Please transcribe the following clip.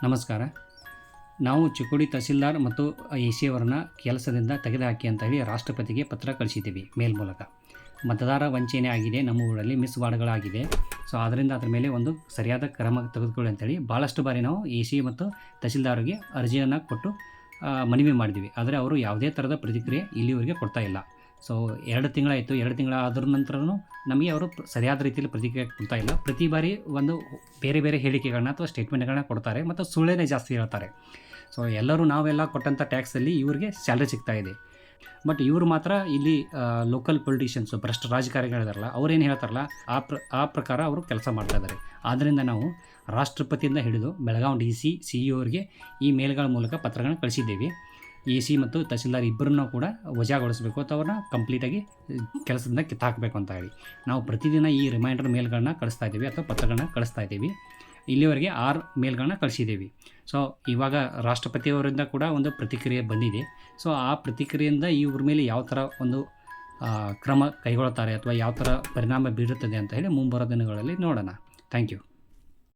ನಮಸ್ಕಾರ. ನಾವು ಚಿಕ್ಕೋಡಿ ತಹಸೀಲ್ದಾರ್ ಮತ್ತು ಎ.ಸಿ ಅವರನ್ನು ಕೆಲಸದಿಂದ ತೆಗೆದುಹಾಕಿ ಅಂತ ಹೇಳಿ ರಾಷ್ಟ್ರಪತಿಗೆ ಪತ್ರ ಕಳಿಸಿದ್ದೀವಿ ಮೇಲ್ ಮೂಲಕ. ಮತದಾರ ವಂಚನೆ ಆಗಿದೆ, ನಮ್ಮ ಊರಲ್ಲಿ ಮಿಸ್ ವಾರ್ಡ್ಗಳಾಗಿದೆ. ಸೊ ಅದರಿಂದ ಅದ್ರ ಮೇಲೆ ಒಂದು ಸರಿಯಾದ ಕ್ರಮ ತೆಗೆದುಕೊಳ್ಳಿ ಅಂತೇಳಿ ಭಾಳಷ್ಟು ಬಾರಿ ನಾವು ಎ.ಸಿ ಮತ್ತು ತಹಸೀಲ್ದಾರ್ಗೆ ಅರ್ಜಿಯನ್ನು ಕೊಟ್ಟು ಮನವಿ ಮಾಡಿದ್ವಿ. ಆದರೆ ಅವರು ಯಾವುದೇ ಥರದ ಪ್ರತಿಕ್ರಿಯೆ ಇಲ್ಲಿವರೆಗೆ ಕೊಡ್ತಾ ಇಲ್ಲ. ಸೊ 2 ತಿಂಗಳಾಯಿತು. 2 ತಿಂಗಳ ಆದ್ರ ನಂತರನೂ ನಮಗೆ ಅವರು ಸರಿಯಾದ ರೀತಿಯಲ್ಲಿ ಪ್ರತಿಕ್ರಿಯೆ ಕೊಡ್ತಾ ಇಲ್ಲ. ಪ್ರತಿ ಬಾರಿ ಒಂದು ಬೇರೆ ಬೇರೆ ಹೇಳಿಕೆಗಳನ್ನ ಅಥವಾ ಸ್ಟೇಟ್ಮೆಂಟ್ಗಳನ್ನ ಕೊಡ್ತಾರೆ ಮತ್ತು ಸುಳ್ಳೇನೇ ಜಾಸ್ತಿ ಹೇಳ್ತಾರೆ. ಸೊ ನಾವೆಲ್ಲ ಕೊಟ್ಟಂಥ ಟ್ಯಾಕ್ಸಲ್ಲಿ ಇವ್ರಿಗೆ ಸ್ಯಾಲ್ರಿ ಸಿಗ್ತಾ ಇದೆ. ಬಟ್ ಇವರು ಮಾತ್ರ ಇಲ್ಲಿ ಲೋಕಲ್ ಪೊಲಿಟಿಷಿಯನ್ಸು, ಭ್ರಷ್ಟ ರಾಜಕಾರಣಿಗಳಿದಾರಲ್ಲ, ಅವ್ರೇನು ಹೇಳ್ತಾರಲ್ಲ ಆ ಪ್ರಕಾರ ಅವರು ಕೆಲಸ ಮಾಡ್ತಾ ಇದ್ದಾರೆ. ಆದ್ದರಿಂದ ನಾವು ರಾಷ್ಟ್ರಪತಿಯಿಂದ ಹಿಡಿದು ಬೆಳಗಾವಿ DC CEO ಅವರಿಗೆ ಈ ಮೇಲ್ಗಳ ಮೂಲಕ ಪತ್ರಗಳನ್ನ ಕಳಿಸಿದ್ದೇವೆ. ಎ.ಸಿ ಮತ್ತು ತಹಸೀಲ್ದಾರ್ ಇಬ್ಬರನ್ನೂ ಕೂಡ ವಜಾಗೊಳಿಸಬೇಕು ಅಥವಾ ಅವ್ರನ್ನ ಕಂಪ್ಲೀಟಾಗಿ ಕೆಲಸದಿಂದ ಕಿತ್ತಾಕಬೇಕು ಅಂತ ಹೇಳಿ ನಾವು ಪ್ರತಿದಿನ ಈ ರಿಮೈಂಡರ್ ಮೇಲ್ಗಳನ್ನ ಕಳಿಸ್ತಾ ಇದ್ದೀವಿ ಅಥವಾ ಪತ್ರಗಳನ್ನ ಕಳಿಸ್ತಾ ಇದ್ದೀವಿ. ಇಲ್ಲಿವರೆಗೆ 6 ಮೇಲ್ಗಳನ್ನ ಕಳಿಸಿದ್ದೀವಿ. ಸೊ ಇವಾಗ ರಾಷ್ಟ್ರಪತಿಯವರಿಂದ ಕೂಡ ಒಂದು ಪ್ರತಿಕ್ರಿಯೆ ಬಂದಿದೆ. ಸೊ ಆ ಪ್ರತಿಕ್ರಿಯೆಯಿಂದ ಇವ್ರ ಮೇಲೆ ಯಾವ ಥರ ಒಂದು ಕ್ರಮ ಕೈಗೊಳ್ಳುತ್ತಾರೆ ಅಥವಾ ಯಾವ ಥರ ಪರಿಣಾಮ ಬೀರುತ್ತದೆ ಅಂತ ಹೇಳಿ ಮುಂಬರೋ ದಿನಗಳಲ್ಲಿ ನೋಡೋಣ. Thank you.